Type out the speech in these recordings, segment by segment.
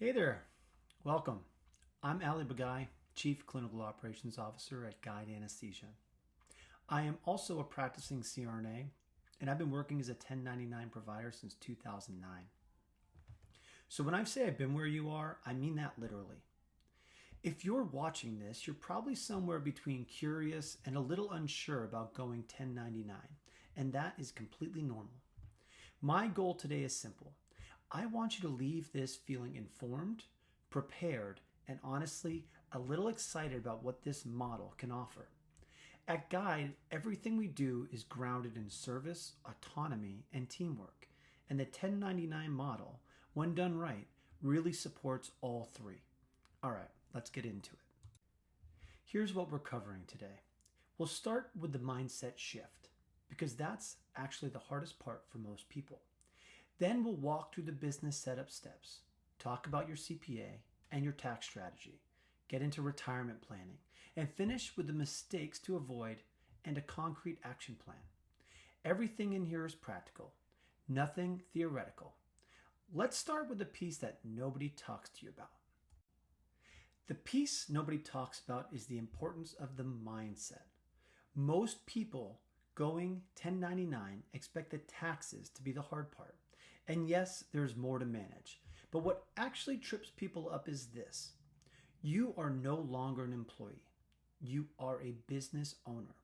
Hey there, welcome. I'm Baghai, Chief Clinical Operations Officer at Guide Anesthesia. I am also a practicing CRNA, and I've been working as a 1099 provider since 2009. So when I say I've been where you are, I mean that literally. If you're watching this, you're probably somewhere between curious and a little unsure about going 1099, and that is completely normal. My goal today is simple. I want you to leave this feeling informed, prepared, and honestly, a little excited about what this model can offer. At Guide, everything we do is grounded in service, autonomy, and teamwork. And the 1099 model, when done right, really supports all three. All right, let's get into it. Here's what we're covering today. We'll start with the mindset shift, because that's actually the hardest part for most people. Then we'll walk through the business setup steps, talk about your CPA and your tax strategy, get into retirement planning, and finish with the mistakes to avoid and a concrete action plan. Everything in here is practical, nothing theoretical. Let's start with the piece that nobody talks to you about. The piece nobody talks about is the importance of the mindset. Most people going 1099 expect the taxes to be the hard part. And yes, there's more to manage. But what actually trips people up is this. You are no longer an employee. You are a business owner.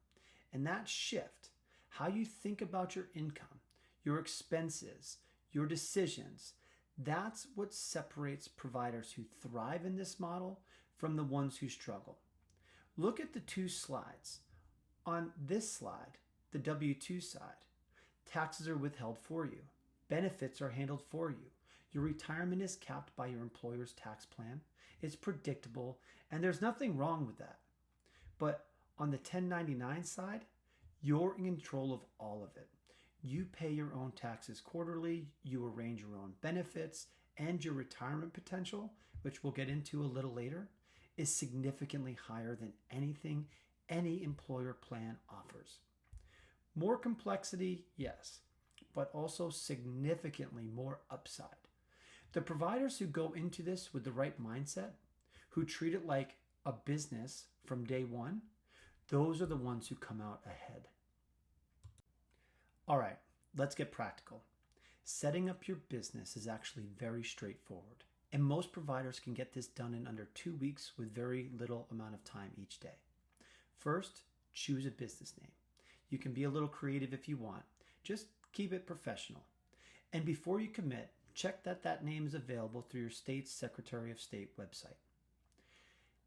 And that shift, how you think about your income, your expenses, your decisions, that's what separates providers who thrive in this model from the ones who struggle. Look at the two slides. On this slide, the W-2 side, taxes are withheld for you. Benefits are handled for you. Your retirement is capped by your employer's tax plan. It's predictable, and there's nothing wrong with that. But on the 1099 side, you're in control of all of it. You pay your own taxes quarterly, you arrange your own benefits, and your retirement potential, which we'll get into a little later, is significantly higher than anything any employer plan offers. More complexity, yes, but also significantly more upside. The providers who go into this with the right mindset, who treat it like a business from day one, those are the ones who come out ahead. All right, let's get practical. Setting up your business is actually very straightforward, and most providers can get this done in under 2 weeks with very little amount of time each day. First, choose a business name. You can be a little creative if you want. Just keep it professional. And before you commit, check that that name is available through your state's Secretary of State website.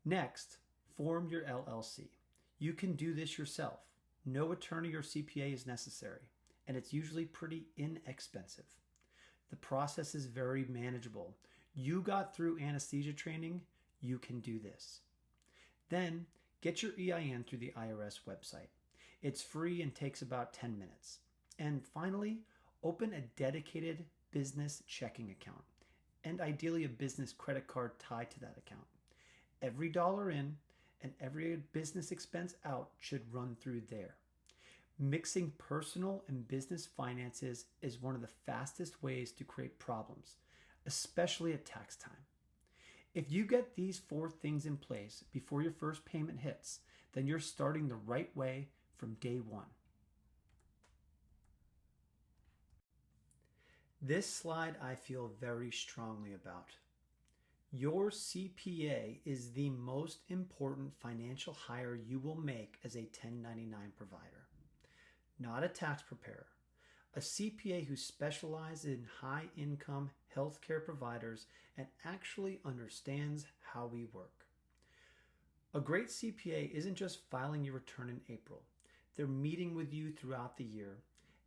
Next, form your LLC. You can do this yourself. No attorney or CPA is necessary, and it's usually pretty inexpensive. The process is very manageable. You got through anesthesia training, you can do this. Then, get your EIN through the IRS website. It's free and takes about 10 minutes. And finally, open a dedicated business checking account, and ideally a business credit card tied to that account. Every dollar in and every business expense out should run through there. Mixing personal and business finances is one of the fastest ways to create problems, especially at tax time. If you get these 4 things in place before your first payment hits, then you're starting the right way from day one. This slide I feel very strongly about. Your CPA is the most important financial hire you will make as a 1099 provider. Not a tax preparer. A CPA who specializes in high-income healthcare providers and actually understands how we work. A great CPA isn't just filing your return in April. They're meeting with you throughout the year,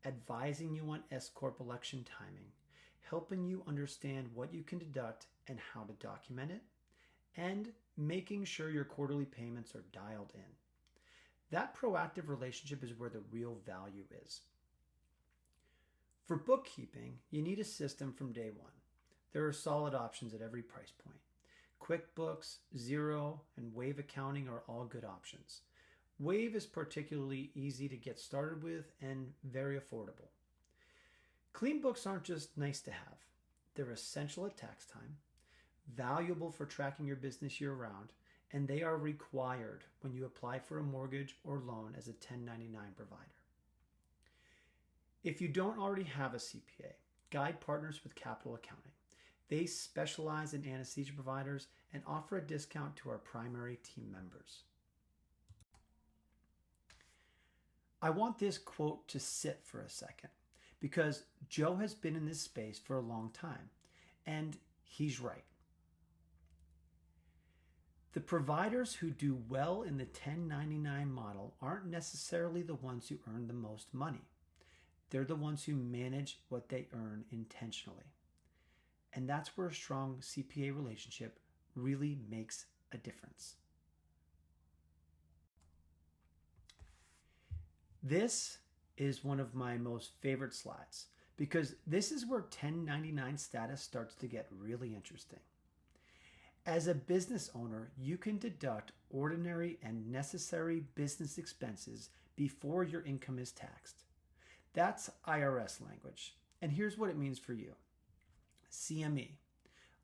advising you on S-Corp election timing, helping you understand what you can deduct and how to document it, and making sure your quarterly payments are dialed in. That proactive relationship is where the real value is. For bookkeeping, you need a system from day one. There are solid options at every price point. QuickBooks, Xero, and Wave Accounting are all good options. Wave is particularly easy to get started with and very affordable. Clean books aren't just nice to have. They're essential at tax time. valuable for tracking your business year-round, and they are required when you apply for a mortgage or loan as a 1099 provider. If you don't already have a CPA, Guide partners with Capital Accounting. They specialize in anesthesia providers and offer a discount to our primary team members. I want this quote to sit for a second because Joe has been in this space for a long time, and he's right. The providers who do well in the 1099 model aren't necessarily the ones who earn the most money. They're the ones who manage what they earn intentionally. And that's where a strong CPA relationship really makes a difference. This is one of my most favorite slides because this is where 1099 status starts to get really interesting. As a business owner, you can deduct ordinary and necessary business expenses before your income is taxed. That's IRS language, and here's what it means for you. CME,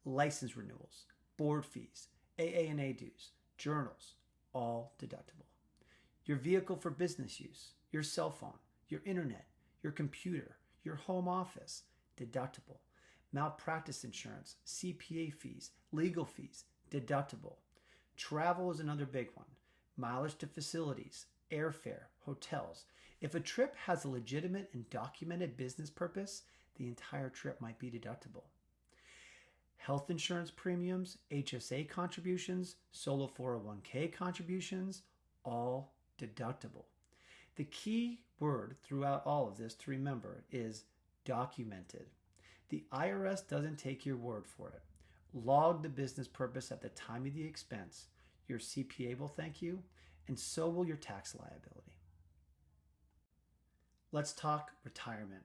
license renewals, board fees, AANA dues, journals, all deductible. Your vehicle for business use, your cell phone, your internet, your computer, your home office, deductible. Malpractice insurance, CPA fees, legal fees, deductible. Travel is another big one. Mileage to facilities, airfare, hotels. If a trip has a legitimate and documented business purpose, the entire trip might be deductible. Health insurance premiums, HSA contributions, solo 401k contributions, all deductible. The key word throughout all of this to remember is documented. The IRS doesn't take your word for it. Log the business purpose at the time of the expense. Your CPA will thank you, and so will your tax liability. Let's talk retirement,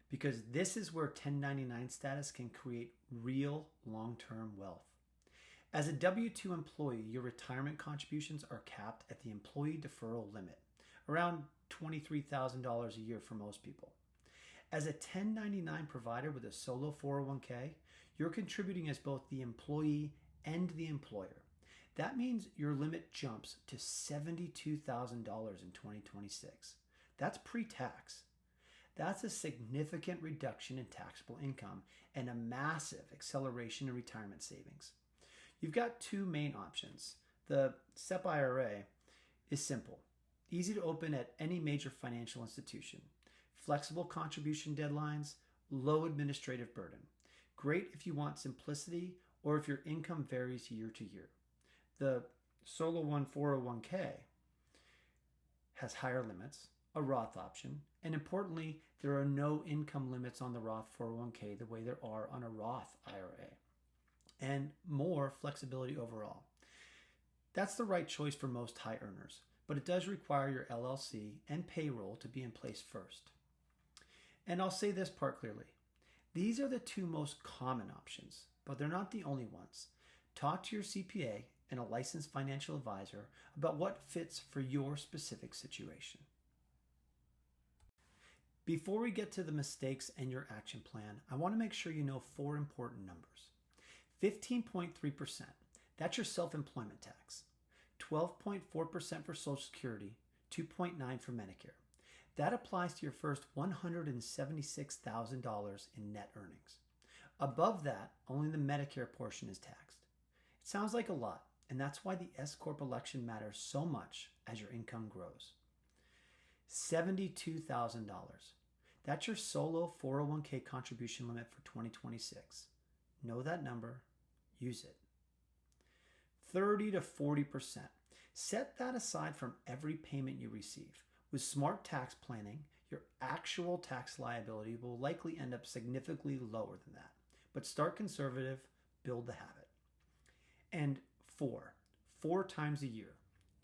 because this is where 1099 status can create real long-term wealth. As a W-2 employee, your retirement contributions are capped at the employee deferral limit, around $23,000 a year for most people. As a 1099 provider with a solo 401k, you're contributing as both the employee and the employer. That means your limit jumps to $72,000 in 2026. That's pre-tax. That's a significant reduction in taxable income and a massive acceleration in retirement savings. You've got two main options. The SEP-IRA is simple, easy to open at any major financial institution. Flexible contribution deadlines, low administrative burden. Great if you want simplicity or if your income varies year to year. The Solo 401k has higher limits, a Roth option, and importantly, there are no income limits on the Roth 401k the way there are on a Roth IRA, and more flexibility overall. That's the right choice for most high earners, but it does require your LLC and payroll to be in place first. And I'll say this part clearly. These are the two most common options, but they're not the only ones. Talk to your CPA and a licensed financial advisor about what fits for your specific situation. Before we get to the mistakes and your action plan, I want to make sure you know four important numbers. 15.3%, that's your self-employment tax. 12.4% for Social Security, 2.9% for Medicare. That applies to your first $176,000 in net earnings. Above that, only the Medicare portion is taxed. It sounds like a lot, and that's why the S-Corp election matters so much as your income grows. $72,000. That's your solo 401k contribution limit for 2026. Know that number, use it. 30 to 40%. Set that aside from every payment you receive. With smart tax planning, your actual tax liability will likely end up significantly lower than that. But start conservative, build the habit. And four times a year,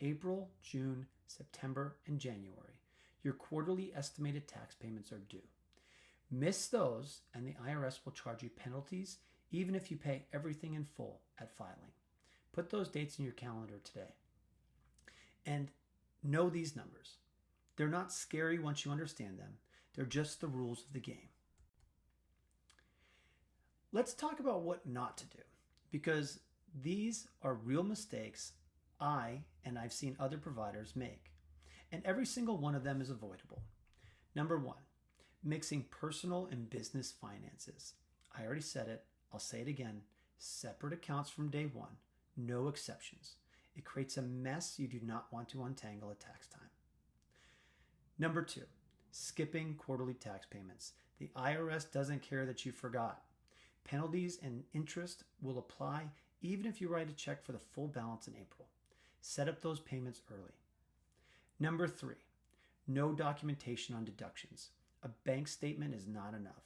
April, June, September, and January, your quarterly estimated tax payments are due. Miss those, and the IRS will charge you penalties even if you pay everything in full at filing. Put those dates in your calendar today. And know these numbers. They're not scary once you understand them. They're just the rules of the game. Let's talk about what not to do. because these are real mistakes I've seen other providers make, and every single one of them is avoidable. Number one, mixing personal and business finances. I already said it, I'll say it again. Separate accounts from day one, no exceptions. It creates a mess you do not want to untangle at tax time. Number two, skipping quarterly tax payments. The IRS doesn't care that you forgot. Penalties and interest will apply even if you write a check for the full balance in April. Set up those payments early. Number three, no documentation on deductions. A bank statement is not enough.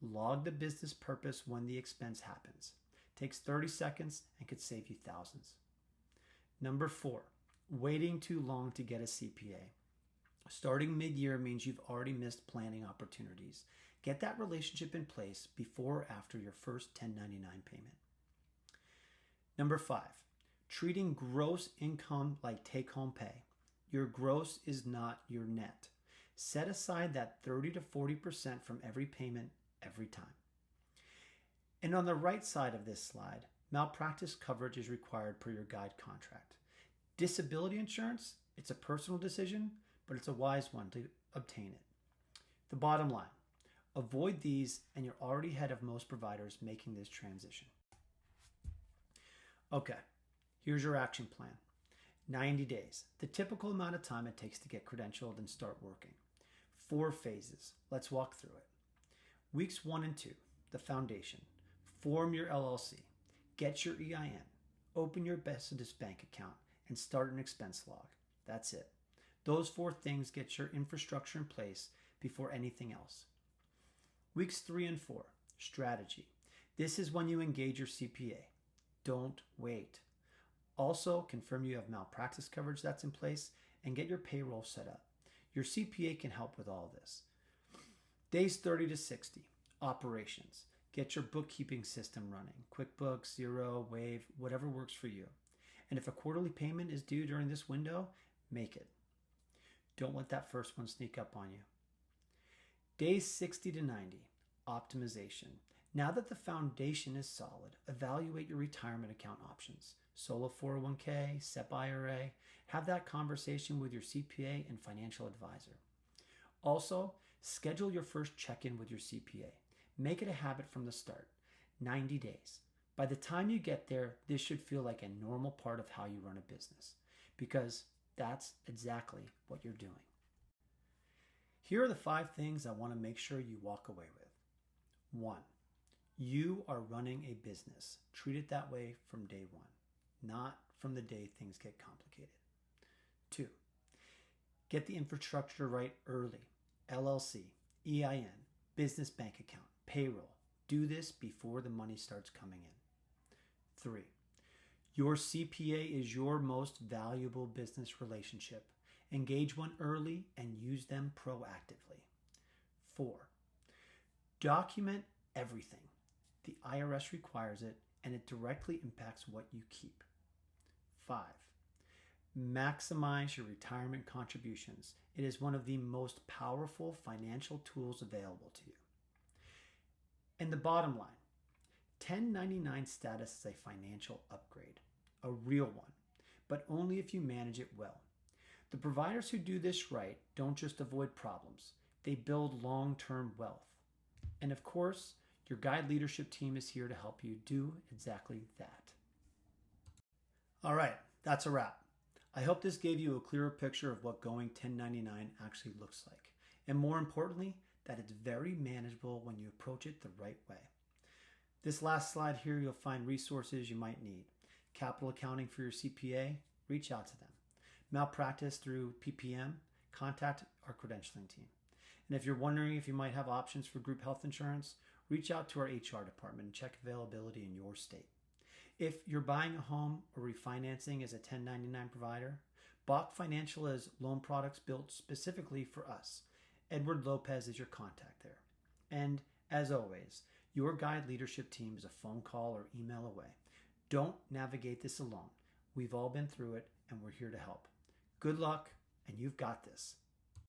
Log the business purpose when the expense happens. Takes 30 seconds and could save you thousands. Number four, waiting too long to get a CPA. Starting mid-year means you've already missed planning opportunities. Get that relationship in place before or after your first 1099 payment. Number five, treating gross income like take-home pay. Your gross is not your net. Set aside that 30 to 40% from every payment every time. And on the right side of this slide, malpractice coverage is required per your guide contract. Disability insurance, it's a personal decision, but it's a wise one to obtain it. The bottom line, avoid these and you're already ahead of most providers making this transition. Okay, here's your action plan. 90 days, the typical amount of time it takes to get credentialed and start working. 4 phases, let's walk through it. Weeks 1 and 2, the foundation. Form your LLC, get your EIN, open your business bank account, and start an expense log. That's it. Those 4 things get your infrastructure in place before anything else. Weeks 3 and 4, strategy. This is when you engage your CPA. Don't wait. Also, confirm you have malpractice coverage that's in place and get your payroll set up. Your CPA can help with all this. Days 30 to 60, operations. Get your bookkeeping system running. QuickBooks, Xero, Wave, whatever works for you. And if a quarterly payment is due during this window, make it. Don't let that first one sneak up on you. Days 60 to 90, optimization. Now that the foundation is solid, evaluate your retirement account options. Solo 401k, SEP-IRA. Have that conversation with your CPA and financial advisor. Also, schedule your first check-in with your CPA. Make it a habit from the start. 90 days. By the time you get there, this should feel like a normal part of how you run a business, because that's exactly what you're doing. Here are the 5 things I want to make sure you walk away with. 1, you are running a business. Treat it that way from day 1, not from the day things get complicated. 2, get the infrastructure right early. LLC, EIN, business bank account, payroll. Do this before the money starts coming in. 3, your CPA is your most valuable business relationship. Engage one early and use them proactively. 4, document everything. The IRS requires it, and it directly impacts what you keep. 5, maximize your retirement contributions. It is one of the most powerful financial tools available to you. And the bottom line, 1099 status is a financial upgrade, a real one, but only if you manage it well. The providers who do this right don't just avoid problems, they build long-term wealth. And of course, your guide leadership team is here to help you do exactly that. All right, that's a wrap. I hope this gave you a clearer picture of what going 1099 actually looks like. And more importantly, that it's very manageable when you approach it the right way. This last slide here, you'll find resources you might need. Capital accounting for your CPA, reach out to them. Malpractice through PPM, contact our credentialing team. And if you're wondering if you might have options for group health insurance, reach out to our HR department and check availability in your state. If you're buying a home or refinancing as a 1099 provider, Bach Financial has loan products built specifically for us. Edward Lopez is your contact there. And as always, your guide leadership team is a phone call or email away. Don't navigate this alone. We've all been through it and we're here to help. Good luck, and you've got this.